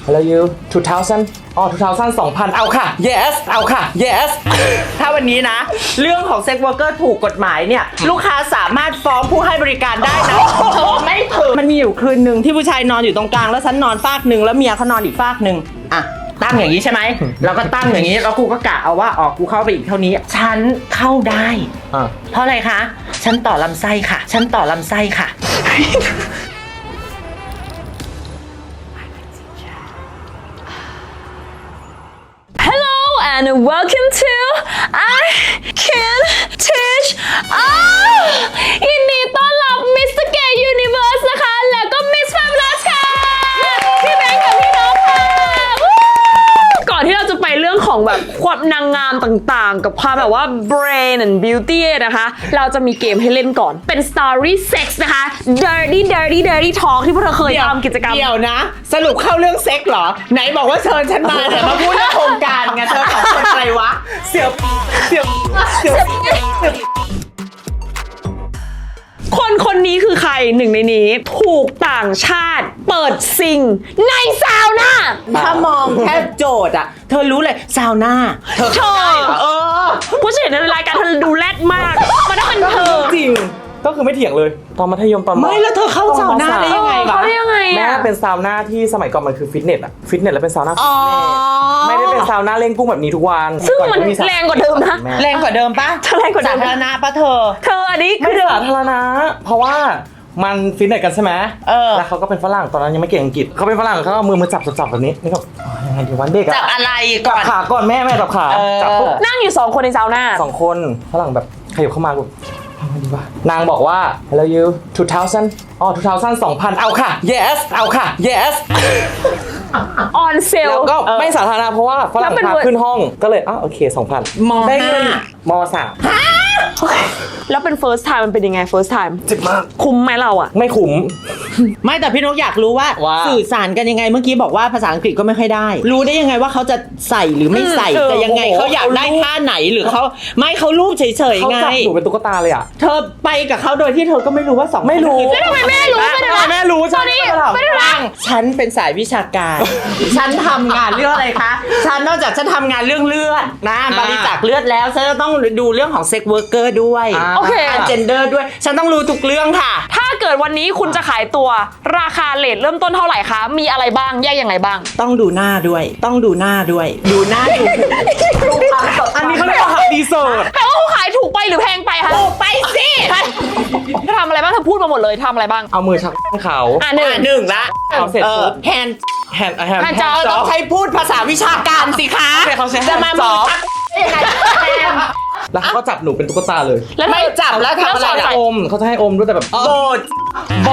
Hello you 2000อ๋อ2000 2000เอาค่ะ yes เอาค่ะ yes ถ้าวันนี้นะเรื่องของเซ็กเวิร์กเกอร์ถูกกฎหมายเนี่ยลูกค้าสามารถฟ้องผู้ให้บริการได้นะเธอไม่ถึงมันมีอยู่คืนหนึ่งที่ผู้ชายนอนอยู่ตรงกลางแล้วฉันนอนฟากหนึ่งแล้วเมียเขานอนอีกฟากหนึ่งอ่ะตั้งอย่างนี้ใช่ไหมแล้วก็ตั้งอย่างนี้แล้วกูก็กะเอาว่าออกกูเข้าไปอีกเท่านี้ฉันเข้าได้เพราะอะไรคะฉันต่อลำไส้ค่ะฉันต่อลำไส้ค่ะ Hello and welcome to I Can Teach ยินดีต้อนรับ Mr. Gay Universe นะคะ แล้วก็ Miss Fabulous ค่ะ พี่แบงค์กับพี่น้องค่ะ ก่อนที่เราจะไปเรื่องของแบบความนางงามต่างๆ กับความแบบว่า brain and beauty นะคะ เราจะมีเกมให้เล่นก่อน เป็น story sex นะคะ dirty talk ที่พวกเธอเคยทำกิจกรรม เดี๋ยวนะสรุปเข้าเรื่องเซ็กเหรอไหนบอกว่าเชิญฉันมาเนี่ยมาพูดเรื่องโครงการไงเธอสองคนอะไรวะเสียบคนนี้คือใครหนึ่งในนี้ถูกต่างชาติเปิดซิงในซาวน่า ถ้ามองแค่โจทย์อะเธอรู้เลยซาวน่าเธอผู้เห็นในรายการเธอดูแรดมากมันต้องเป็นเธอ จริงก็คือไม่เถียงเลยตอนมัธยมตอน ไม่แล้วเธอเข้าซาวน่าได้ยังไง เขาได้ยังไง แม่ อะ เป็นซาวน่าที่สมัยก่อนมันคือฟิตเนสอะฟิตเนสแล้วเป็นซาวน่าฟิตเนสไม่ได้เป็นซาวน่าเล่นกุ้งแบบนี้ทุกวัน ซึ่งมันแรงกว่าเดิมนะ แรงกว่าเดิมปะ แรงกว่าเดิม สาธารณะปะเธอ อันนี้ ไม่ คือ สาธารณะเพราะว่ามันฟิตเนสกันใช่ไหม แล้วเขาก็เป็นฝรั่งตอนนั้นยังไม่เก่งอังกฤษเขาเป็นฝรั่งเขาเอามือจับแบบนี้นี่ก็ยังไงดีวันเด็กอะ จับอะไรก่ จั อบ น ขาก่อนแม่จับขาจับปุ๊บ นั่งอยู่2 คนในซาวน่า 2 คนฝรั่งแบบขยับเข้ามาแบบทำไงดีวะนางบอกว่า Hello you 2000อ๋อ2000 2000เอาค่ะ yes เอาค่ะ yes ออนเซล แล้วก็ไม่สาธารณะเพราะว่าฝรั่ง แล้วเป็น พาขึ้นห้องก็เลยโอเค 2,000 ม ได้เงิน 5 ม.3 แล้วเป็น first time มันเป็นยังไง first time เจ็บมาก คุ้มไหมเราอะ ไม่คุ้ม ไม่แต่พี่นกอยากรู้ว่า ว่า สื่อสารกันยังไงเมื่อกี้บอกว่าภาษาอังกฤษก็ไม่ค่อยได้ รู้ได้ยังไงว่าเขาจะใส่หรือไม่ใส่แต่ยังไงเขาอยากได้ท่าไหนหรือเขาไม่เขารูปเฉย เขา ๆไง จับหนูเป็นตุ๊กตาเลยอ่ะ เธอไปกับเขาโดยที่เธอก็ไม่รู้ว่า2 ไม่รู้ แล้วทำไมแม่รู้ไม่ได้ แม่รู้ใช่ไหม ไม่ได้รัง ฉันเป็นสายวิชาการ ฉันทำงานเรื่องอะไรคะฉันนอกจากฉันทำงานเรื่องเลือดนะบริจาคเลือดแล้วฉันจะต้องดูเรื่องของเซ็กเวิร์กเกอร์ด้วย โอเค เจนเดอร์ด้วยฉันต้องรู้ทุกเรื่องค่ะ ถ้าเกิดวันนี้คุณจะขายตัวราคาเรทเริ่มต้นเท่าไหร่คะ มีอะไรบ้างแยกยังไงบ้าง ต้องดูหน้าด้วย ต้องดูหน้าด้วย ดูหน้าดูอันนี้เขาเรียกว่าหักดีเซิร์ต แต่ว่าเขาขายถูกไปหรือแพงไปคะ ถูกไปสิ เธอทำอะไรบ้างเธอพูดมาหมดเลยทำอะไรบ้าง เอามือชักเขา หนึ่งละ เอาเสร็จปุ๊บ แฮนด์ แฮนด์ แฮนด์จ็อบ ต้องใช้พูดภาษาวิชาการสิคะ เขาใช้ จะมามือชักได้ยังไง แล้วเขาก็จับหนูเป็นตุ๊กตาเลย แล้วเธอ ไม่จับแล้วทำอะไร แล้ว ล่ะ อมเขาจะให้อมด้วยแต่แบบ โบด โบ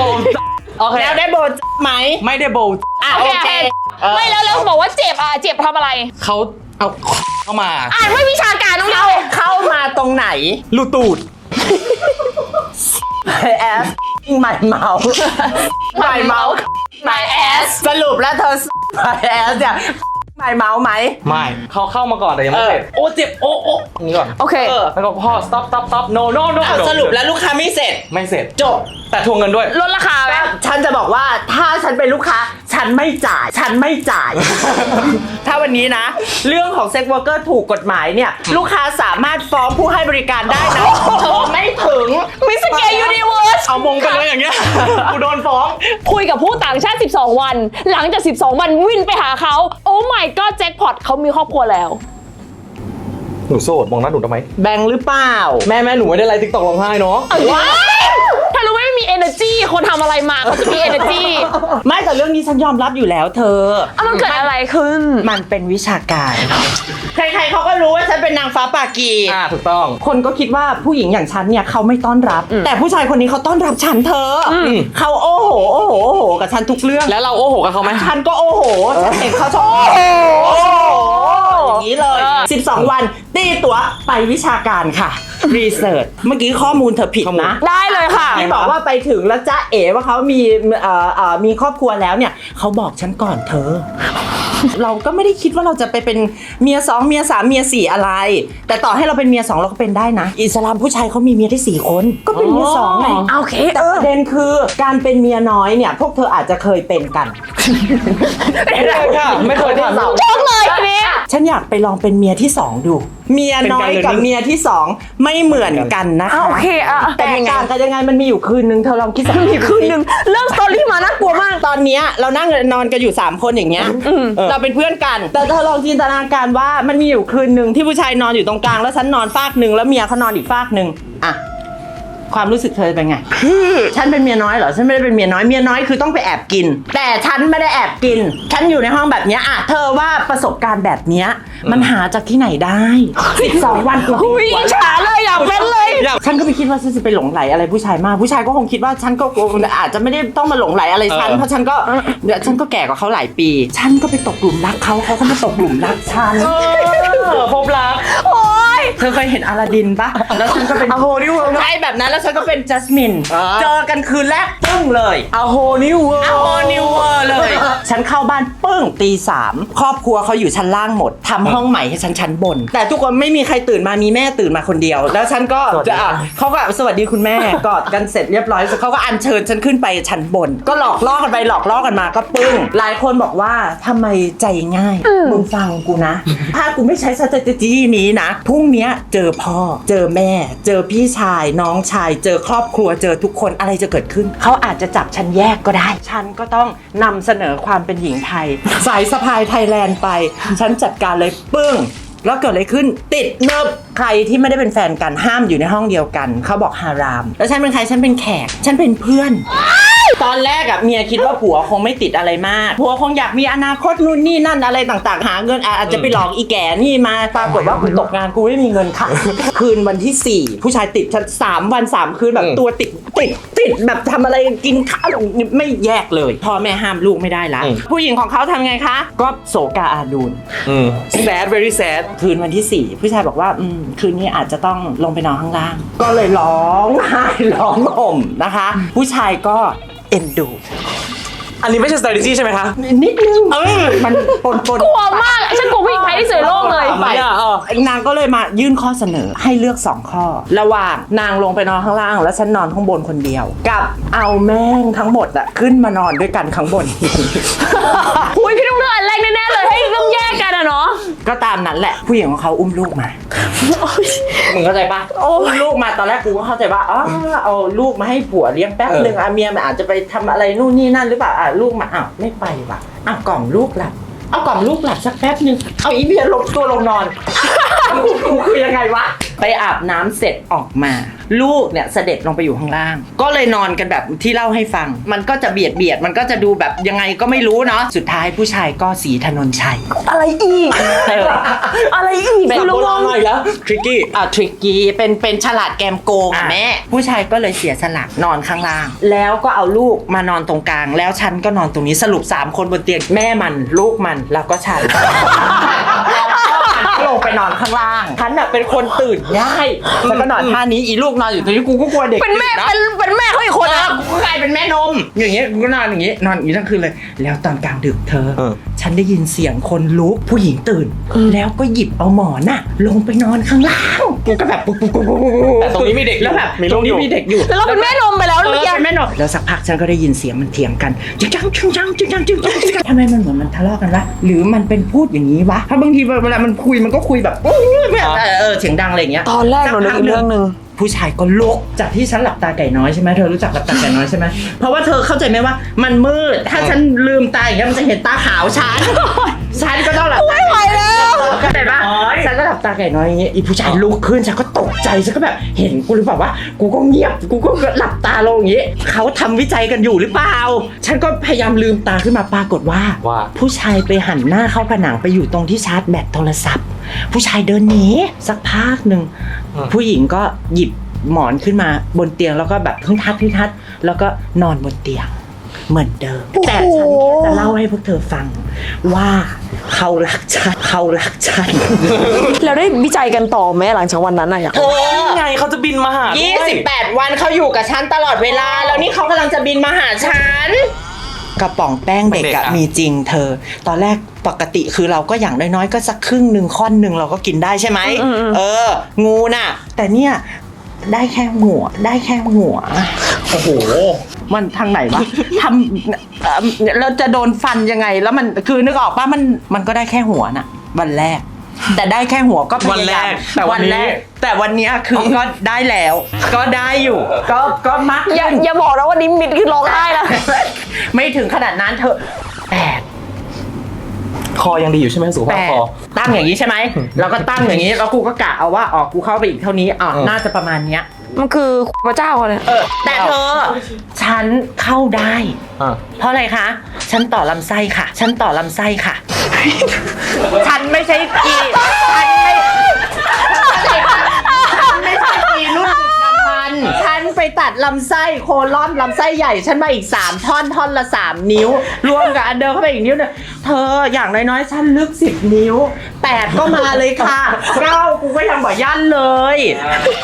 โอเค แล้วได้โบดไหม ไม่ได้โบ อ่ะ โอ โอ เค เค ไม่แล้วบอกว่าเจ็บเจ็บทำอะไร เขาเอาเข้ามา อ่านไม่วิชาการต้องเรียก เข้ามาตรงไหน ลูตูด แอสใหม่เมาใหม่เมา my ass สรุปแล้วเธอใหม่แอสเนี่ยใหม่เมาไหม ไม่เขาเข้ามาก่อนแต่ยังไม่เสร็จโอ้เจ็บโอ้อย่างนี้ก่อน โอเค แล้วก็พ่อ stop no สรุปแล้วลูกค้าไม่เสร็จ ไม่เสร็จ จบ แต่ทวงเงินด้วย ลดราคาไหม ฉันจะบอกว่าถ้าฉันเป็นลูกค้า ฉันไม่จ่าย ถ้าวันนี้นะ เรื่องของเซ็กเวิร์กเกอร์ถูกกฎหมายเนี่ย ลูกค้าสามารถฟ้องผู้ให้บริการได้นะเธอไม่ถึง Mr. Gay Universe เอามงไปเลยอย่างเงี้ยกูโดนฟ้อง คุยกับผู้ต่างชาติ 12 วัน หลังจาก 12 วันวินไปหาเขา โอ้ my god แจ็คพอตเขามีครอบครัวแล้ว หนูโสดมองหน้าหนูทำไม แบงค์หรือเปล่า แม่หนูไม่ได้ไลฟ์ติ๊กต็อกร้องไห้เนาะ ว้ายถ้ารู้ไหมไม่มี energy คนทำอะไรมาเขาจะมี energy ไม่แต่เรื่องนี้ฉันยอมรับอยู่แล้วเธอ มันเกิดอะไรขึ้น มันเป็นวิชาการ ใครๆเขาก็รู้ว่าฉันเป็นนางฟ้าปากี ถูกต้อง คนก็คิดว่าผู้หญิงอย่างฉันเนี่ยเขาไม่ต้อนรับ แต่ผู้ชายคนนี้เขาต้อนรับฉันเธออเขาโอ้โหกับฉันทุกเรื่อง แล้วเราโอ้โหกับเขาไหม ฉันก็โอ้โหฉันเห็นเขาชอบโอ้โหอย่างนี้เลย 12 วันตีตั๋วไปวิชาการค่ะ รีเสิร์ชเมื่อกี้ข้อมูลเธอผิดนะ ได้เลยค่ะ ที่บอกว่าไปถึงแล้วจ้าเอ๋ว่าเขามีครอบครัวแล้วเนี่ยเขาบอกฉันก่อนเธอ เราก็ไม่ได้คิดว่าเราจะไปเป็นเมีย2เมีย3เมีย4อะไร แต่ต่อให้เราเป็นเมีย2เราก็เป็นได้นะ อิสลามผู้ชายเขามีเมียที่4คนก็เป็นเมีย2ไง โอเค แต่ประเด็นคือการเป็นเมียน้อยเนี่ยพวกเธออาจจะเคยเป็นกัน ไม่เคยค่ะไม่เคยทำ จบเลยทีนี้ ฉันอยากไปลองเป็นเมียที่2ดู เมียน้อยกับเมียที่2ไม่เหมือนกันนะคะ โอเคอะ แต่ต่างกันยังไงมันมีอยู่คืนนึงเธอลองคิดสัก อีกคืนหนึ่งเริ่มสตอรี่มาน่ากลัวมาก ตอนเนี้ยเรานั่งนอนกันอยู่3คนอย่างเงี้ยเราเป็นเพื่อนกัน แต่เธอลองจินตนาการว่ามันมีอยู่คืนนึงที่ผู้ชายนอนอยู่ตรงกลางแล้วฉันนอนฟากหนึ่งแล้วเมียเขานอนอีกฟากหนึ่งอะความรู้สึกเธอเป็นไงฉันเป็นเมียน้อยเหรอฉันไม่ได้เป็นเมียน้อยเมียน้อยคือต้องไปแอบกิน แต่ฉันไม่ได้แอบกินฉันอยู่ในห้องแบบเนี้ยอะเธอว่าประสบการณ์แบบเนี้ยมันหาจากที่ไหนได้12 วันกู อุ้ยอิจฉาเลยอยากเป็นเลย ฉันก็ไม่คิดว่าฉันจะไปหลงไหลอะไรผู้ชายมากผู้ชายก็คงคิดว่าฉันก็อาจจะไม่ได้ต้องมาหลงไหลอะไรฉันเพราะฉันก็แก่กว่าเขาหลายปี ฉันก็ไปตกหลุมรักเขาก็มาตกหลุมรักฉัน พบรัก โอ๊ย เธอเคยเห็นอลาดินปะแล้วฉันก็เป็น โอ้โหนี่เวิร์ก ใช่แบบนั้นแล้วฉันก็เป็นจัสมิน อ่า เจอกันคืนแรกปึ้งเลย โอ้โหนี่เวิร์ก โอนิวเวอร์เลย ฉันเข้าบ้านปึ้งตี 3ครอบครัวเขาอยู่ชั้นล่างหมดทำห้องใหม่ให้ฉันชั้นบน แต่ทุกคนไม่มีใครตื่นมามีแม่ตื่นมาคนเดียว แล้วฉันก็เขาก็สวัสดีคุณแม่กอดกันเสร็จเรียบร้อยเขาก็อัญเชิญฉันขึ้นไปชั้นบน ก็หลอกล่อกันไปหลอกล่อกันมาก็ปึ้งหลายคนบอกว่าทำไมใจง่ายมึงฟังกูนะ ถ้ากูไม่ใช้ strategy นี้นะพรุ่งเนี้ยเจอพ่อเจอแม่ เจอพี่ชายน้องชาย เจอครอบครัวเจอทุกคนอะไรจะเกิดขึ้นเขาอาจจะจับฉันแยกก็ได้ ฉันก็ต้องนำเสนอความเป็นหญิงไทย สายสะพายไทยแลนด์ไป ฉันจัดการเลยปึ้ง แล้วเกิดอะไรขึ้นติดเนิบใครที่ไม่ได้เป็นแฟนกันห้ามอยู่ในห้องเดียวกันเขาบอกฮาราม แล้วฉันเป็นใครฉันเป็นแขกฉันเป็นเพื่อน ตอนแรกอะเมียคิดว่าผัวคงไม่ติดอะไรมากผัวคงอยากมีอนาคตนู่นนี่นั่นอะไรต่างๆ หาเงินอาจจะไปหลอกอีแก่นี่มาปรากฏว่ากูตกงานกูไม่มีเงินค่ะ คืนวันที่ 4 ผู้ชายติดฉัน3 วัน 3 คืนแบบตัวติดแบบทำอะไรกินข้าวไม่แยกเลยพ่อแม่ห้ามลูกไม่ได้ละผู้หญิงของเขาทำไงคะก็โศกาอาดูล sad very sad คืนวันที่ 4 ผู้ชายบอกว่าคืนนี้อาจจะต้องลงไปนอนข้างล่าง ก็เลยร้องไห้ร้องห่มนะคะ ผู้ชายก็เอ็นดู อันนี้ไม่ใช่ strategy ใช่ไหมคะ นิดนึงมันปน กลัวมากฉันกลัวผู้หญิงไทยที่สุดในโลกเลย ไปนางก็เลยมายื่นข้อเสนอให้เลือก2ข้อ ระหว่างนางลงไปนอนข้างล่าง แล้วฉันนอนข้างบนคนเดียว กับเอาแม่งทั้งหมดอะขึ้นมานอนด้วยกันข้างบน อุ้ยพี่ต้องเลือกอันแรกแน่ๆเลยให้ต้องแยกกันอะเนาะ ก็ตามนั้นแหละผู้หญิงของเขาอุ้มลูกมามึงเข้าใจปะอุ้มลูกมาตอนแรกกูก็เข้าใจว่าอ๋อเอาลูกมาให้ผัวเลี้ยงแป๊บหนึ่งเมียมันอาจจะไปทำอะไรนู่นนี่นั่นหรือเปล่าลูกมาอ้าวไม่ไปว่ะกล่อมลูกหลับเอากล่อมลูกหลับสักแป๊บหนึ่งเอาอีเมียลงตัวลงนอนกูคือยังไงวะไปอาบน้ำเสร็จออกมา ลูกเนี่ยเสด็จลงไปอยู่ข้างล่าง ก็เลยนอนกันแบบที่เล่าให้ฟัง มันก็จะเบียดมันก็จะดูแบบยังไงก็ไม่รู้เนาะสุดท้ายผู้ชายก็ศรีถนนชัย อะไรอีก อะไรอีก แบบ คุณ โบ ลุง ราณหน่อยแล้ว tricky ทริกกี้เป็นฉลาดแกมโกงแม่ผู้ชายก็เลยเสียสละนอนข้างล่าง แล้วก็เอาลูกมานอนตรงกลาง แล้วฉันก็นอนตรงนี้สรุป3 คนบนเตียงแม่มันลูกมันแล้วก็ฉัน ลงไปนอนข้างล่างฉันน่ะเป็นคนตื่นง่ายแล้วก็นอนท่านี้อีลูกนอนอยู่ตรงนี้กูก็กลัวเด็ก เป็นแม่ เป็นแม่เขาอีกคนนะ กูก็กลายเป็นแม่นมอย่างเงี้ยกูก็นอนอย่างงี้นอนอย่างงี้ทั้งคืนเลย แล้วตอนกลางดึกเธอ ฉันได้ยินเสียงคนลุกผู้หญิงตื่น แล้วก็หยิบเอาหมอนน่ะลงไปนอนข้างล่างกูก็แบบปุ๊บ แต่ตรงนี้มีเด็กอยู่ แล้วแบบ มี ต ลู ร ก ง อยู่ นี้มีเด็กอยู่ แล้วเราเป็นแม่นมไปแล้ว เอ เมื่อ อ กี้ เป็นแม่นมแล้วสักพักฉันก็ได้ยินเสียงมันเถียงกันจังทำไมมันเหมือนมันทะเลาะกันวะหรือมันเป็นพูดอย่างนี้วะเพราะบางทีเวลามันคุยมันก็คุยแบบเสียงดังอะไรอย่างเงี้ย ตอนแรกหนูนึกอีกเรื่องหนึ่ง ผู้ชายก็ลุกจากที่ฉันหลับตาไก่น้อยใช่ไหมเธอรู้จักหลับตาไก่น้อยใช่ไหมเพราะว่าเธอเข้าใจไหมว่ามันมืดถ้าฉันลืมตาอย่างเงี้ยมันจะเห็นตาขาวฉันก็ต้องหลับตาไม่ไหวแล้วเข้าใจปะฉันก็หลับตาไก่น้อยอย่างเงี้ยอีผู้ชายลุกขึ้นฉันก็ตกใจฉันก็แบบเห็นกูหรือเปล่าว่ากูก็เงียบกูก็หลับตาลงอย่างงี้เขาทำวิจัยกันอยู่หรือเปล่าฉันก็พยายามลืมตาขึ้นมาปรากฏว่าผู้ชายไปหันหน้าเข้าผนังไปอยู่ตรงที่ชาร์จแบตโทรศัพท์ผู้ชายเดินหนีสักพักหนึ่งผู้หญิงก็หยิบหมอนขึ้นมาบนเตียงแล้วก็แบบทึ่งทัดแล้วก็นอนบนเตียงเหมือนเดิมแต่ฉันแค่จะเล่าให้พวกเธอฟังว่าเขารักฉัน แล้วได้วิจัยกันต่อไหมหลังจากวันนั้นอะอยากรู้ ไงเขาจะบินมาหาด้วย 28 วันเขาอยู่กับฉันตลอดเวลาแล้วนี่เขากำลังจะบินมาหาฉัน กระป๋องแป้งเด็ก เด็ก อะ อะ มีจริงเธอ ตอนแรกปกติคือเราก็อย่างน้อยๆก็สักครึ่งหนึ่งค่อนหนึ่งเราก็กินได้ใช่ไหมงูน่ะ แต่เนี่ยได้แค่หัวโอ้โหมันทางไหนวะทำเราจะโดนฟันยังไงแล้วมันคือนึกออกป่ะมันก็ได้แค่หัวน่ะวันแรก แต่ได้แค่หัวก็พยายาม แต่วันนี้ แต่วันเนี้ยคือก็ได้แล้ว ก็ได้อยู่ก็มัก อย่าบอกนะว่านิมิตคือร้องไห้นะ ไม่ถึงขนาดนั้นเธอ8 คอยังดีอยู่ใช่ไหมสุขภาพคอ ตั้งอย่างนี้ใช่ไหมเราก็ตั้งอย่างนี้แล้วกูก็กะเอาว่ากูเข้าไปอีกเท่านี้น่าจะประมาณเนี้ย มันคือพระเจ้าเลย แต่เธอฉันเข้าได้ อ่ะ เพราะอะไรคะ ฉันต่อลำไส้ค่ะ ฉันต่อลำไส้ค่ะ ฉันไม่ใช่กีฉันไม่ใช่กีรุ่นดึกดำบรรพ์ฉันไปตัดลำไส้โคลอนลำไส้ใหญ่ ฉันมาอีก3ท่อนละ3 นิ้ว รวมกับอันเดิมเข้าไปอีกนิ้วนึงเธออย่างน้อยๆฉันลึก10 นิ้ว8ก็มาเลยค่ะ9กูก็ยังบ่ยั่นเลย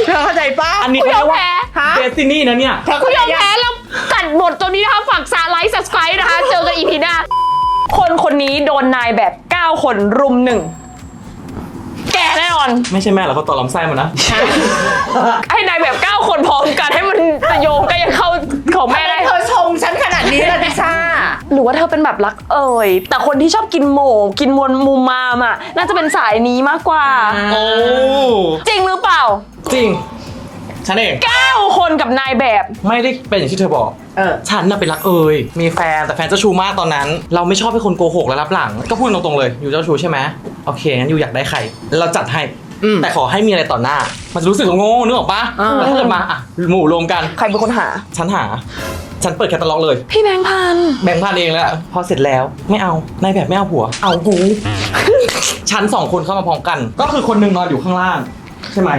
เธอเข้าใจปะ อันนี้เขาเรียกว่า ฮะ เดสตินีนะเนี่ย กูยอมแพ้แล้วกัดบทตัวนี้นะคะฝากไลค์ subscribe นะคะ เจอกันอีพีหน้า คนนี้โดนนายแบบ 9 คนรุม 1 แก่แน่นอน ไม่ใช่แม่หรอกเขาต่อลำไส้มานะ ให้นายแบบ 9 คนพร้อมกันให้มันโยงก็ยังเข้าของแม่ได้ เธอชมฉันขนาดนี้เลยดิชา หรือว่าเธอเป็นแบบรักแต่คนที่ชอบกินหมูกินมวลมูมามอ่ะน่าจะเป็นสายนี้มากกว่า โอ้ จริงหรือเปล่า จริง ฉันเอง 9 คนกับนายแบบ ไม่ได้เป็นอย่างที่เธอบอก ฉันน่ะเป็นรักมีแฟนแต่แฟนเจ้าชู้มากตอนนั้น เราไม่ชอบให้คนโกหกและรับหลัง ก็พูดตรงๆเลย อยู่เจ้าชู้ใช่ไหมโอเคงั้นอยู่อยากได้ใคร เราจัดให้ แต่ขอให้มีอะไรต่อหน้า มันจะรู้สึกโง่นึกออกปะแล้วถ้าเกิดมาหมู่รวมกัน ใครเป็นคนหา ฉันเปิดแคตตาล็อกเลย พี่แบงค์พันธุ์ แบ่งพันเองแล้วพอเสร็จแล้วไม่เอานายแบบไม่เอาผัว เอากู ฉัน2 คนเข้ามาพร้อมกัน ก็คือคนหนึงนอนอยู่ข้างล่าง ใช่ไหม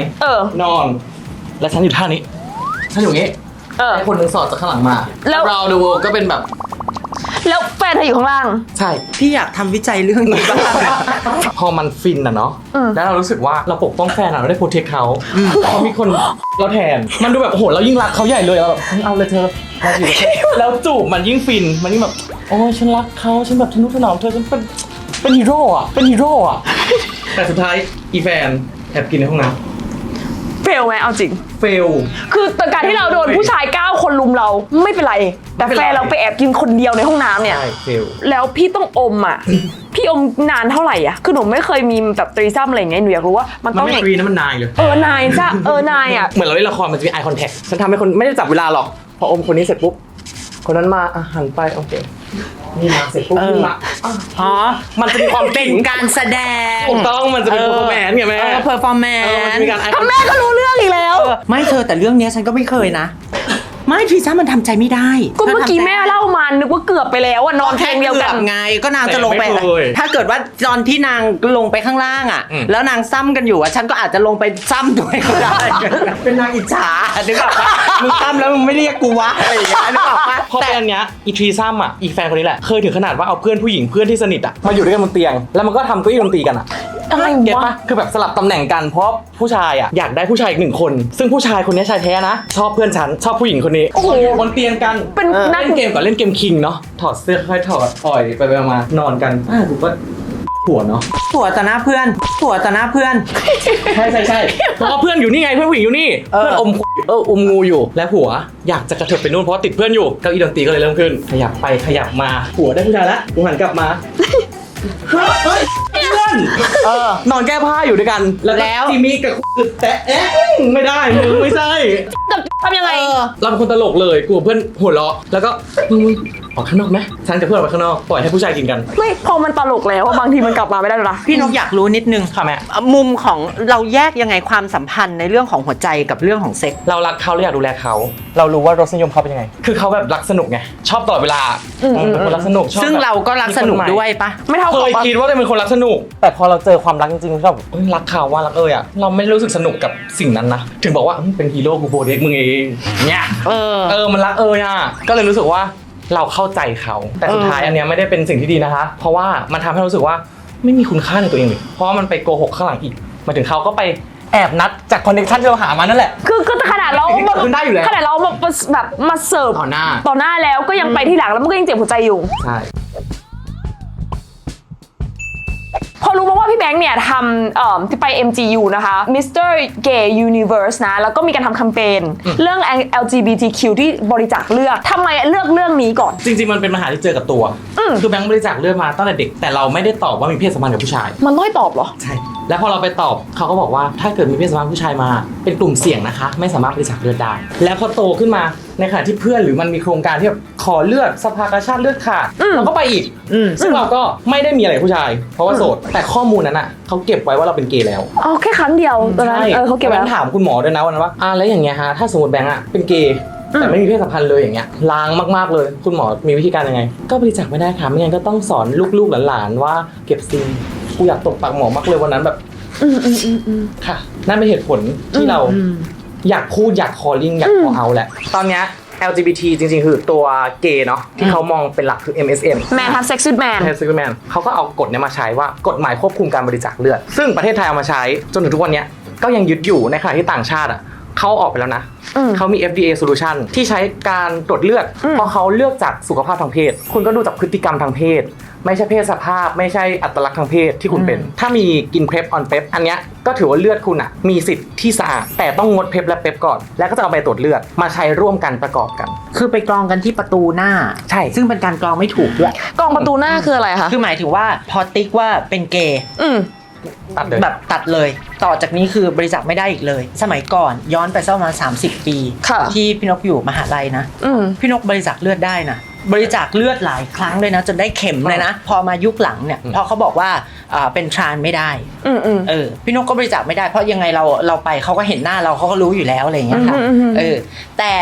นอน และฉันอยู่ท่านี้ ฉันอยู่อย่างงี้ไอ้คนหนึงสอดจากข้างหลังมา แล้ว เราดูก็เป็นแบบ แล้วแฟนเธออยู่ข้างล่าง ใช่ พี่อยากทำวิจัยเรื่องนี้บ้าง พอมันฟินอะเนาะแล้วเรารู้สึกว่าเราปกป้องแฟนอะเราได้โปรเทคเขาพอมีคนเราแทนมันดูแบบโอ้โหเรายิ่งรักเขาใหญ่เลยอะแบบเอาเลยเธอเราอยู่กับเธอแล้วจูบมันยิ่งฟินมันยิ่งแบบโอ้ยฉันรักเขาฉันแบบทนุถนอมเธอฉันเป็นฮีโร่อะแต่สุดท้ายอีแฟนแอบกินในห้องน้ำ เฟลไหมเอาจริง เฟล คือแต่การที่เราโดนผู้ชาย 9 คนลุมเราไม่เป็นไร แต่แฟนเราไปแอบกินคนเดียวในห้องน้ำเนี่ย ใช่เฟล แล้วพี่ต้องอมอ่ะ พี่อมนานเท่าไหร่อ่ะ คือหนูไม่เคยมีแบบตรีซัมอะไรอย่างเงี้ยหนูอยากรู้ว่ามัน มัน ต้อง ไม่ฟรีนะมันนายเลย นายจ้ะนายอ่ะ เหมือนเราเล่นละครมันจะมี eye contact ฉันทำให้คนไม่ได้จับเวลาหรอก พออมคนนี้เสร็จปุ๊บ คนนั้นมาหันไปโอเค นี่มาเสร็จปุ๊บนี่มามันจะมีความ เป็นการแสดง ถูกต้องมันจะเป็น performance ไงแม่ เพอร์ฟอร์แมน มันจะมีการ eye ถ้าแม่ก็รู้เรื่องอีกแล้ว ไม่เธอแต่เรื่องเนี้ยฉันก็ไม่เคยนะ ไม่ทรีซ่ามันทำใจไม่ได้ ก็เมื่อกี้แม่เล่ามานึกว่าเกือบไปแล้วอ่ะนอนเตียงเดียวกัน ไงก็นางจะลงไป ถ้าเกิดว่าตอนที่นางลงไปข้างล่างอ่ะ แล้วนางซ้ำกันอยู่อ่ะฉันก็อาจจะลงไปซ้ำด้วยก็ได้ เป็นนางอิจฉานึกออกปะมึงซ้ำแล้วมึงไม่เรียกกูวะอะไรอย่างเงี้ยนึกออกปะ พอเป็นอันเนี้ยอีทรีซัมอ่ะอีแฟนคนนี้แหละเคยถึงขนาดว่าเอาเพื่อนผู้หญิงเพื่อนที่สนิทอ่ะมาอยู่ด้วยกันบนเตียง แล้วมันก็ทำเก้าอี้ดนตรีกันอ่ะ อะไร เก็ต วะ ปะคือแบบสลับตำแหน่งกันเพราะผู้ชายอ่ะอยากได้ผู้ชายอีก1 คน ซึ่งผู้ชายคนนี้ชายแท้นะชอบเพื่อนฉันชอบผู้หญิงคนนี้ โอ้โห บนเตียงกัน เป็นนัก เล่นเกมก่อนเล่นเกมคิงเนาะถอดเสื้อค่อยๆถอดปล่อยไปมานอนกันถูกว่าผัวเนาะ ผัวต่อหน้าเพื่อนใช่เพราะว่าเพื่อนอยู่นี่ไงเพื่อนผู้หญิงอยู่นี่เพื่อนอมงูอยู่และผัวอยากจะกระเถิบไปนู่นเพราะติดเพื่อนอยู่เก้าอี้ดนตรีก็เลยเริ่มขึ้นขยับไปขยับมาผัวได้ผู้ชายละกูหันกลับมาเฮ้ยเพื่อนนอนแก้ผ้าอยู่ด้วยกันแล้วจิมมี่กับแต่ไม่ได้มึงไม่ใช่ ทำยังไง เราเป็นคนตลกเลยกลัวเพื่อนหัวเราะแล้วก็มึงออกข้างนอกไหมฉันกับเพื่อนออกไปข้างนอกปล่อยให้ผู้ชายกินกัน ไม่พอมันตลกแล้วบางทีมันกลับมาไม่ได้หรอนะ พี่นกอยากรู้นิดนึง ค่ะแม่ มุมของเราแยกยังไงความสัมพันธ์ในเรื่องของหัวใจกับเรื่องของเซ็ก เรารักเขาเราอยากดูแลเขาเรารู้ว่ารสนิยมเขาเป็นยังไงคือเขาแบบรักสนุกไงชอบตลอดเวลาเป็นคนรักสนุกชอบ ซึ่งเราก็รักสนุกด้วยปะ ไม่เท่า เค กับ ยคิดว่าจะเป็นคนรักสนุก แต่พอเราเจอความรักจริงๆเราแบบรักเขาว่ารักอะเราไม่รู้สึกสนุกกับสิ่งนั้นนะถึงบอกว่าเป็นฮีโร่กูโปรเทคมึงเองเนี่ยมันรักอะก็เลยรู้สึกว่าเราเข้าใจเขาแต่สุดท้ายอันเนี้ยไม่ได้เป็นสิ่งที่ดีนะคะเพราะว่ามันทำให้รู้สึกว่าไม่มีคุณค่าในตัวเองเลยเพราะว่ามันไปโกหกข้างหลังอีกมาถึงเขาก็ไป แอบนัดจากคอนเนคชั่นที่เราหามานั่นแหละ คือขนาดเรา สิ่งที่เกิดขึ้นได้อยู่แล้ว ขนาดเราแบบมาเสิร์ฟ ต่อหน้า แล้วก็ยังไปที่หลังแล้วมันก็ยังเจ็บหัวใจอยู่ ใช่ พอรู้มาว่าพี่แบงค์เนี่ยทำที่ไป MGU นะคะ Mr. Gay Universe นะแล้วก็มีการทำแคมเปญเรื่อง LGBTQ ที่บริจาคเลือดทำไมเลือกเรื่องนี้ก่อน จริงๆมันเป็นปัญหาที่เจอกับตัว คือแบงค์บริจาคเลือดมาตั้งแต่เด็กแต่เราไม่ได้ตอบว่ามีเพศสัมพันธ์กับผู้ชาย มันต้องให้ตอบเหรอ ใช่แล้วพอเราไปตอบเขาก็บอกว่าถ้าเกิดมีเพศสัมพันธ์ผู้ชายมาเป็นกลุ่มเสี่ยงนะคะไม่สามารถบริจาคเลือดได้ แล้วพอโตขึ้นมาในขณะที่เพื่อนหรือมันมีโครงการที่แบบขอเลือดสภากาชาติเลือดขาดเราก็ไปอีกซึ่งเราก็ไม่ได้มีอะไรกับผู้ชาย เพราะว่าโสดแต่ข้อมูลนั้นอ่ะเขาเก็บไว้ว่าเราเป็นเกย์แล้ว อ๋อแค่ครั้งเดียวตอนนั้นเขาเก็บไว้ ถามคุณหมอด้วยนะวันนั้นว่าแล้วอย่างเงี้ยฮะถ้าสมมติแบงค์อ่ะเป็นเกย์แต่ไม่มีเพศสัมพันธ์เลยอย่างเงี้ยลางมากๆเลยคุณหมอมีวิธีการยังไงก็บริจาคไม่ได้ค่ะไม่งั้นก็ต้องสอนลูกๆหลานๆว่าเก็บซิมกูอยากตบปากหมอมากเลยวันนั้นแบบค่ะนั่นเป็นเหตุผลที่เราอยากพูดอยากคอลลิ่งอยากคอเอาแหละตอนเนี้ย LGBT จริงๆคือตัวเกย์เนาะที่เขามองเป็นหลักคือ MSM Man have sex with man Man เขาก็เอากฎเนี้ยมาใช้ว่ากฎหมายควบคุมการบริจาคเลือดซึ่งประเทศไทยเอามาใช้จนถึงทุกวันเนี้ยก็ยังยึดอยู่ในขณะที่ต่างชาติอ่ะเขาออกไปแล้วนะเขามี FDA solution ที่ใช้การตรวจเลือดเพราะเขาเลือกจากสุขภาพทางเพศคุณก็ดูจากพฤติกรรมทางเพศไม่ใช่เพศสภาพไม่ใช่อัตลักษณ์ทางเพศที่คุณเป็นถ้ามีกินเพปออนเพปอันเนี้ยก็ถือว่าเลือดคุณอ่ะมีสิทธิ์ที่สะอาดแต่ต้องงดเพปและเพปก่อนแล้วก็จะเอาไปตรวจเลือดมาใช้ร่วมกันประกอบกัน คือไปกรองกันที่ประตูหน้า ใช่ ซึ่งเป็นการกรองไม่ถูกด้วย กล่องประตูหน้าคืออะไรคะ คือหมายถึงว่าพอติ๊กว่าเป็นเกย์ ตัดเลย แบบตัดเลยต่อจากนี้คือบริจาคไม่ได้อีกเลย สมัยก่อนย้อนไปสักประมาณ30 ปี ค่ะ ที่พี่นกอยู่มหาลัยนะพี่นกบริจาคเลือดได้นะบริจาคเลือดหลายครั้งเลยนะจนได้เข็มเลยนะพอมายุคหลังเนี่ยพอเขาบอกว่าเป็นทรานไม่ได้พี่นกก็บริจาคไม่ได้เพราะยังไงเราไปเขาก็เห็นหน้าเราเขาก็รู้อยู่แล้วอะไรอย่างเงี้ยค่ะแต่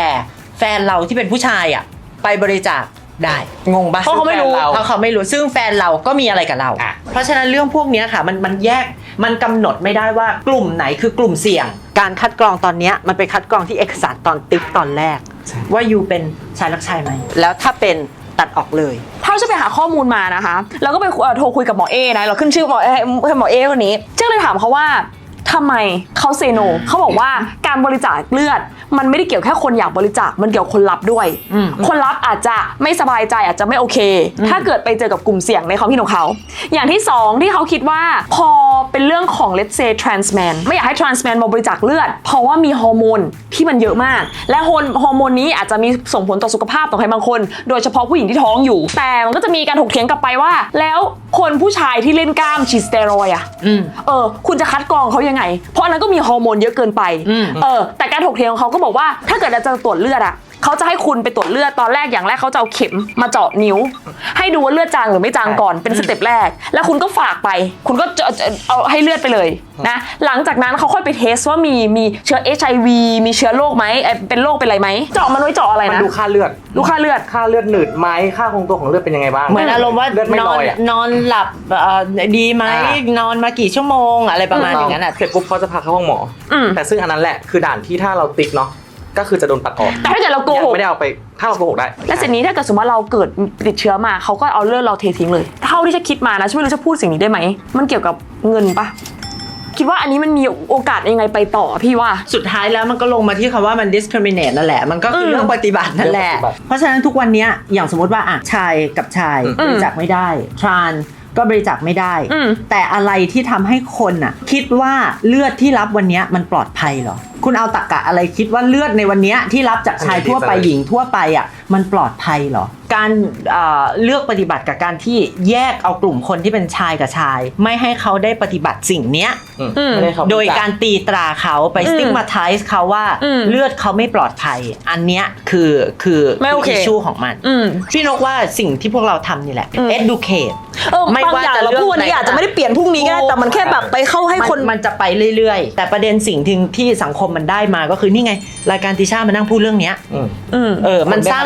แฟนเราที่เป็นผู้ชายอ่ะไปบริจาคได้งงปะ เพราะเขาไม่รู้ เพราะเขาไม่รู้ซึ่งแฟนเราก็มีอะไรกับเราเพราะฉะนั้นเรื่องพวกนี้ค่ะมันแยกมันกำหนดไม่ได้ว่ากลุ่มไหนคือกลุ่มเสี่ยงการคัดกรองตอนนี้มันไปคัดกรองที่เอกสารตอนติ๊กตอนแรกว่ายูเป็นชายรักชายไหมแล้วถ้าเป็นตัดออกเลยถ้าจะไปหาข้อมูลมานะคะแล้วก็ไปโทรคุยกับหมอเอนะเราขึ้นชื่อหมอเอคนนี้เจ้าเลยถามเขาว่าทำไมเขาเซโนเขาบอกว่าการบริจาคเลือดมันไม่ได้เกี่ยวแค่คนอยากบริจาคมันเกี่ยวคนรับด้วยคนรับอาจจะไม่สบายใจอาจจะไม่โอเคถ้าเกิดไปเจอกับกลุ่มเสี่ยงในความคิดของเขาอย่างที่สองที่เขาคิดว่าพอเป็นเรื่องของ let's say trans man ไม่อยากให้ trans man มาบริจาคเลือดเพราะว่ามีฮอร์โมนที่มันเยอะมากและฮอร์โมนนี้อาจจะมีส่งผลต่อสุขภาพต่อใครบางคนโดยเฉพาะผู้หญิงที่ท้องอยู่แต่มันก็จะมีการถกเถียงกลับไปว่าแล้วคนผู้ชายที่เล่นกล้ามฉีดสเตียรอยด์คุณจะคัดกรองเขายังไงเพราะอันนั้นก็มีฮอร์โมนเยอะเกินไปแต่การถกเถียงของเขาก็บอกว่าถ้าเกิดจะตรวจเลือดอะเขาจะให้คุณไปตรวจเลือดตอนแรกอย่างแรกเขาจะเอาเข็มมาเจาะนิ้วให้ดูว่าเลือดจางหรือไม่จางก่อนเป็นสเต็ปแรกแล้วคุณก็ฝากไปคุณก็เอาให้เลือดไปเลยนะหลังจากนั้นเขาค่อยไปเทสว่ามีเชื้อ HIV มีเชื้อโรคไหมเป็นโรคเป็นอะไรไหมเจาะมันไว้เจาะอะไรนะมันดูค่าเลือดค่าเลือดหนืดไหมค่าคงตัวของเลือดเป็นยังไงบ้างเหมือนอารมณ์ว่า นอนหลับดีไหมนอนมากี่ชั่วโมงอะไรประมาณอย่างนั้นเสร็จปุ๊บเขาจะพาเข้าห้องหมอแต่ซึ่งอันนั้นแหละคือด่านที่ถ้าเราติ๊กเนาะก็คือจะโดนตัดออกแต่ถ้าเกิดเราโกหกไม่ได้เอาไปถ้าเราโกหกได้และเสร็จนี้ถ้าเกิดสมมติว่าเราเกิดติดเชื้อมาเขาก็เอาเลือดเราเททิ้งเลยเท่าที่จะคิดมานะฉันไม่รู้จะพูดสิ่งนี้ได้ไหมมันเกี่ยวกับเงินปะคิดว่าอันนี้มันมีโอกาสยังไงไปต่อพี่ว่าสุดท้ายแล้วมันก็ลงมาที่คำว่ามัน discriminate นั่นแหละมันก็คือเรื่องปฏิบัตินั่นแหละเพราะฉะนั้นทุกวันนี้อย่างสมมติว่าชายกับชายบริจาคไม่ได้ทรานก็บริจาคไม่ได้แต่อะไรที่ทำให้คนคิดว่าเลือดที่รับวันนี้มันปลอดภัยเหรอคุณเอาตรรกะอะไรคิดว่าเลือดในวันนี้ที่รับจากชายทั่วไปหญิงทั่วไปมันปลอดภัยเหรอการเลือกปฏิบัติกับการที่แยกเอากลุ่มคนที่เป็นชายกับชายไม่ให้เขาได้ปฏิบัติสิ่งนี้โดยการตีตราเขาไปสติ๊กมาไทส์เขาว่าเลือดเขาไม่ปลอดภัยอันเนี้ยคือไม่โอเคอิชชูของมันพี่นกว่าสิ่งที่พวกเราทำนี่แหละ educate ไม่ว่าจะเราพูดวันนี้อาจจะไม่ได้เปลี่ยนพรุ่งนี้ก็ได้แต่มันแค่แบบไปเข้าให้คนมันจะไปเรื่อยๆแต่ประเด็นสิ่งที่สังคมมันได้มาก็คือนี่ไง รายการติช่ามานั่งพูดเรื่องเนี้ยมันสร้าง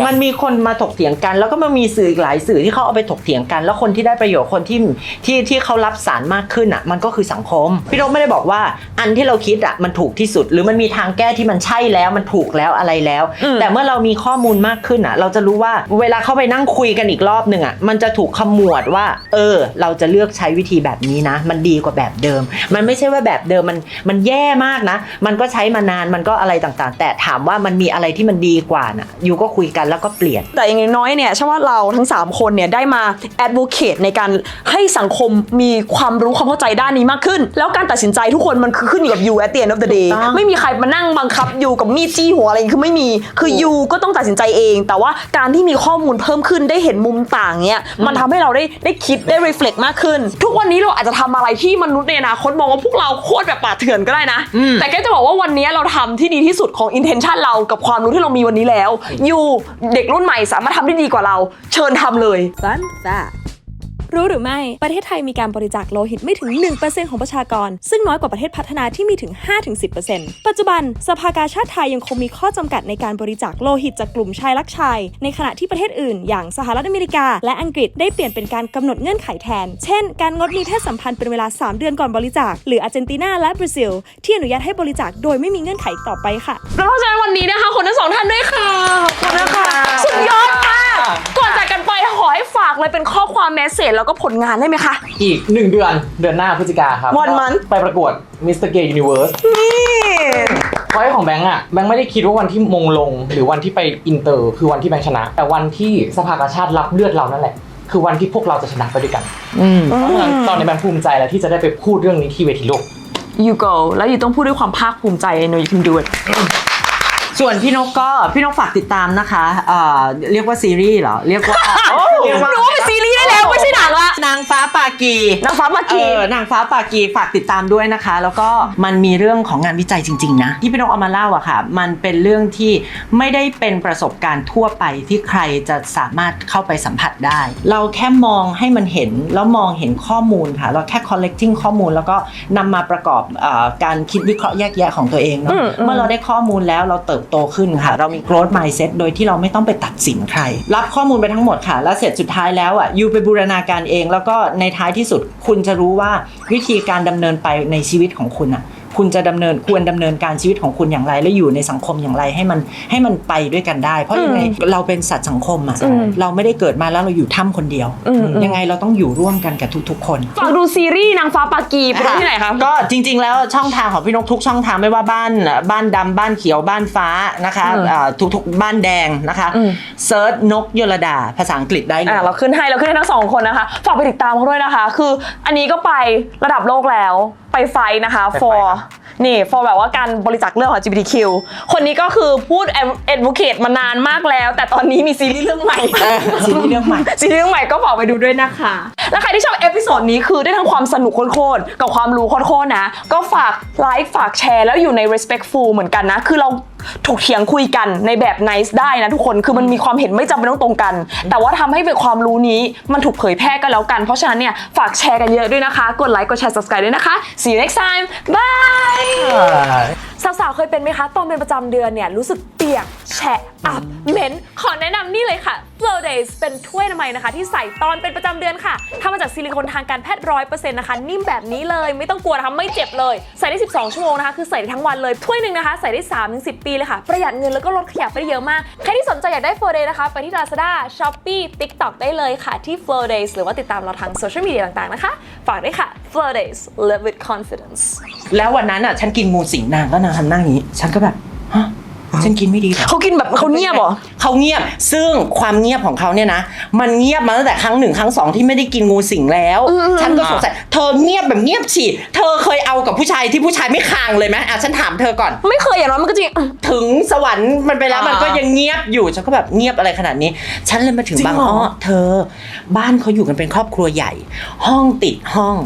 มันมีคนมาถกเถียงกันแล้วก็มันมีสื่ออีกหลายสื่อที่เขาเอาไปถกเถียงกันแล้วคนที่ได้ประโยชน์คนที่เขารับสารมากขึ้นอ่ะมันก็คือสังคมพี่นกไม่ได้บอกว่าอันที่เราคิดอ่ะมันถูกที่สุดหรือมันมีทางแก้ที่มันใช่แล้วมันถูกแล้วอะไรแล้วแต่เมื่อเรามีข้อมูลมากขึ้นอ่ะเราจะรู้ว่าเวลาเข้าไปนั่งคุยกันอีกรอบนึงอ่ะมันจะถูกขมวดว่าเราจะเลือกใช้วิธีแบบนี้นะมันดีกว่าแบบเดิมมันไม่ใช่ว่าแบบเดิมมันแย่มากนะมันก็ใช้มานานมันก็อะไรต่างๆแต่ถามว่ามันมีอะไรที่มันดีกว่าน่ะยูก็คุยกันแล้วก็เปลี่ยนแต่อย่างน้อยเนี่ยฉันว่าเราทั้ง3คนเนี่ยได้มา advocate ในการให้สังคมมีความรู้ความเข้าใจด้านนี้มากขึ้นแล้วการตัดสินใจทุกคนมันคือขึ้นอยู่กับยู at the end of the day ไม่มีใครมานั่งบังคับยูกับมีดจี้หัวอะไรคือไม่มีคือยูก็ต้องตัดสินใจเองแต่ว่าการที่มีข้อมูลเพิ่มขึ้นได้เห็นมุมต่างเนี่ยมันทำให้เราได้คิดได้ reflect มากขึ้นทุกวันนี้เราอาจจะทำอะไรที่มนุษย์ในอนาคตมองว่าพวกเราโคตรแบบป่าเถื่อนก็ได้นะแต่แกจะบอกว่าวันนี้เราทำที่ดีที่สุดของ intention เรากับความรู้ที่เรามีวันนี้แล้วยูเด็กรุ่นใหม่สามารถทำได้ดีกว่าเราเชิญทำเลย Fun factรู้หรือไม่ประเทศไทยมีการบริจาคโลหิตไม่ถึง 1% ของประชากรซึ่งน้อยกว่าประเทศพัฒนาที่มีถึง 5-10% ปัจจุบันสภากาชาดไทยยังคงมีข้อจำกัดในการบริจาคโลหิตจากกลุ่มชายรักชายในขณะที่ประเทศอื่นอย่างสหรัฐอเมริกาและอังกฤษได้เปลี่ยนเป็นการกำหนดเงื่อนไขแทนเช่นการงดมีเพศสัมพันธ์เป็นเวลา3เดือนก่อนบริจาคหรืออาร์เจนตินาและบราซิลที่อนุญาตให้บริจาคโดยไม่มีเงื่อนไขต่อไปค่ะเพราะฉะนั้นวันนี้นะคะคนทั้ง2ท่านด้วยค่ะขอบคุณนะคะสุดยอดมากก่อนจากกันไปขอให้ฝากเลยเป็นข้อความเมสเสจแล้วก็ผลงานได้ไหมคะอีก1 เดือนหน้าพฤศจิกาครับ One month ไปประกวด Mr. Gay Universe พอยของแบงค์แบงค์ไม่ได้คิดว่าวันที่มงลงหรือวันที่ไปอินเตอร์คือวันที่แบงค์ชนะแต่วันที่สภากาชาดรับเลือดเรานั่นแหละคือวันที่พวกเราจะชนะไปด้วยกันเพราะฉะนั้นตอนนี้แบงค์ภูมิใจแล้วที่จะได้ไปพูดเรื่องนี้ที่เวทีโลก You go แล้วอยู่ต้องพูดด้วยความภาคภูมิใจ I know you can do itส่วนพี่นกฝากติดตามนะคะเรียกว่าซีรีส์เหรอเรียกว่ารู้ว่าเป็นซีรีส์ได้แล้วไม่ใช่หนังละนางฟ้าปากีนางฟ้าปากีฝากติดตามด้วยนะคะแล้วก็มันมีเรื่องของงานวิจัยจริงๆนะที่พี่นกเอามาเล่าอะค่ะมันเป็นเรื่องที่ไม่ได้เป็นประสบการณ์ทั่วไปที่ใครจะสามารถเข้าไปสัมผัสได้เราแค่มองให้มันเห็นแล้วมองเห็นข้อมูลค่ะเราแค่ collecting ข้อมูลแล้วก็นำมาประกอบการคิดวิเคราะห์แยกแยะของตัวเองเนาะเมื่อเราได้ข้อมูลแล้วเราเติบโตขึ้นค่ะเรามี growth mindset โดยที่เราไม่ต้องไปตัดสินใครรับข้อมูลไปทั้งหมดค่ะแล้วเสร็จสุดท้ายแล้วยูไปบูรณาการเองแล้วก็ในท้ายที่สุดคุณจะรู้ว่าวิธีการดำเนินไปในชีวิตของคุณคุณจะควรดำเนินการชีวิตของคุณอย่างไรและอยู่ในสังคมอย่างไรให้มันไปด้วยกันได้เพราะยังไงเราเป็นสัตว์สังคมเราไม่ได้เกิดมาแล้วเราอยู่ถ้ำคนเดียวยังไงเราต้องอยู่ร่วมกันกับทุกๆคนฝากดูซีรีส์นางฟ้าปากีไปที่ไหนคะก็จริงๆแล้วช่องทางของพี่นกทุกช่องทางไม่ว่าบ้านดำบ้านเขียวบ้านฟ้านะคะทุกบ้านแดงนะคะเซิร์ชนกยลดาภาษาอังกฤษได้เลยเราขึ้นให้ทั้ง2คนนะคะฝากไปติดตามเขาด้วยนะคะคืออันนี้ก็ไประดับโลกแล้วไปไฟนะคะ for แบบว่าการบริจาคเลือดของ LGBTQ คนนี้ก็คือพูด advocate มานานมากแล้วแต่ตอนนี้มีซีรีส์เรื่องใหม่ซีรีส์เรื่องใหม่ก็ฝากไปดูด้วยนะคะและใครที่ชอบเอพิโซดนี้คือได้ทั้งความสนุกโคตรๆกับความรู้โคตรๆนะก็ฝากไลค์ฝากแชร์แล้วอยู่ใน respectful เหมือนกันนะคือเราถกเถียงคุยกันในแบบ nice ได้นะทุกคนคือมันมีความเห็นไม่จำเป็นต้องตรงกันแต่ว่าทำให้ความรู้นี้มันถูกเผยแพร่กันแล้วกันเพราะฉะนั้นเนี่ยฝากแชร์กันเยอะด้วยนะคะกดไลค์กดแชร์ subscribe ด้วยนะคะ See you next time bye สาวๆเคยเป็นไหมคะตอนเป็นประจำเดือนเนี่ยรู้สึกเปียกแฉะอับเหม็นขอแนะนำนี่เลยค่ะ Flow Days เป็นถ้วยอนามัยนะคะที่ใส่ตอนเป็นประจำเดือนค่ะทำมาจากซิลิโคนทางการแพทย์ 100% นะคะนิ่มแบบนี้เลยไม่ต้องกลัวนะคะไม่เจ็บเลยใส่ได้12ชั่วโมงนะคะคือใส่ได้ทั้งวันเลยถ้วยนึงนะคะใส่ได้ 3-10 ปีเลยค่ะประหยัดเงินแล้วก็ลดขยะไปได้เยอะมากใครที่สนใจอยากได้ Flow Days นะคะไปที่ Lazada Shopee TikTok ได้เลยค่ะที่ Flow Days หรือว่าติดตามเราทางโซเชียลมีเดียต่างๆนะคะฝากด้วยค่ะ Flow Days Live with confidence แล้ววันนั้นฉันกินงูสิงนางก็นางทำหน้าอย่างนี้ฉันก็แบบฮะฉันกินไม่ดีหรอเขากินแบบเขาเงียบเหรอเขาเงียบซึ่งความเงียบของเขาเนี่ยนะมันเงียบมาตั้งแต่ครั้ง1ครั้ง2ที่ไม่ได้กินงูสิงแล้วฉันก็สงสัยเธอเงียบแบบเงียบฉี่เธอเคยเอากับผู้ชายที่ผู้ชายไม่คางเลยไหมฉันถามเธอก่อนไม่เคยอย่างนั้นมันก็จริงถึงสวรรค์มันไปแล้วมันก็ยังเงียบอยู่ฉันก็แบบเงียบอะไรขนาดนี้ฉันเลยมาถึงบางอ้อเธอบ้านเขาอยู่กันเป็นครอบครัวใหญ่ห้องติดห้อง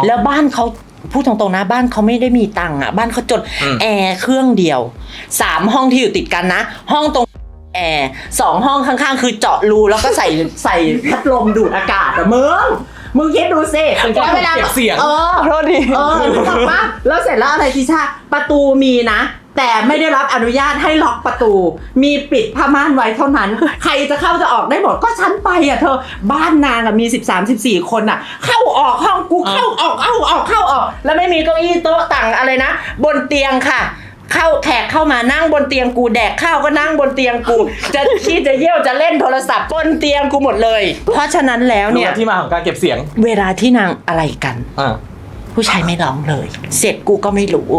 แล้วบ้านเขาพูดตรงๆนะบ้านเขาไม่ได้มีตังค์บ้านเขาจดแอร์เครื่องเดียว3ห้องที่อยู่ติดกันนะห้องตรงแอร์2ห้องข้างๆคือเจาะรูแล้วก็ใส่พัดลมดูดอากาศมึงคิดดูสิแล้วเวลาเสียงโทษดีรู้จักปะแล้วเสร็จแล้วอะไรที่ชาประตูมีนะ แต่ไม่ได้รับอนุญาตให้ล็อกประตู มีปิดผ้าม่านไว้เท่านั้น ใครจะเข้าจะออกได้หมดก็ฉันไปอ่ะเธอบ้านนางอ่ะมี13-14คนอ่ะเข้าออกห้องกูเข้าออกแล้วไม่มีเก้าอี้โต๊ะต่างอะไรนะบนเตียงค่ะ เข้าแขกเข้ามานั่งบนเตียงกูแดกข้าวก็นั่งบนเตียงกูจะขี้จะเยี่ยวจะเล่นโทรศัพท์บนเตียงกูหมดเลย เพราะฉะนั้นแล้วเนี่ย ที่มาของการเก็บเสียง เวลาที่นางอะไรกัน อ่า ผู้ชายไม่ร้องเลย เสร็จกูก็ไม่รู้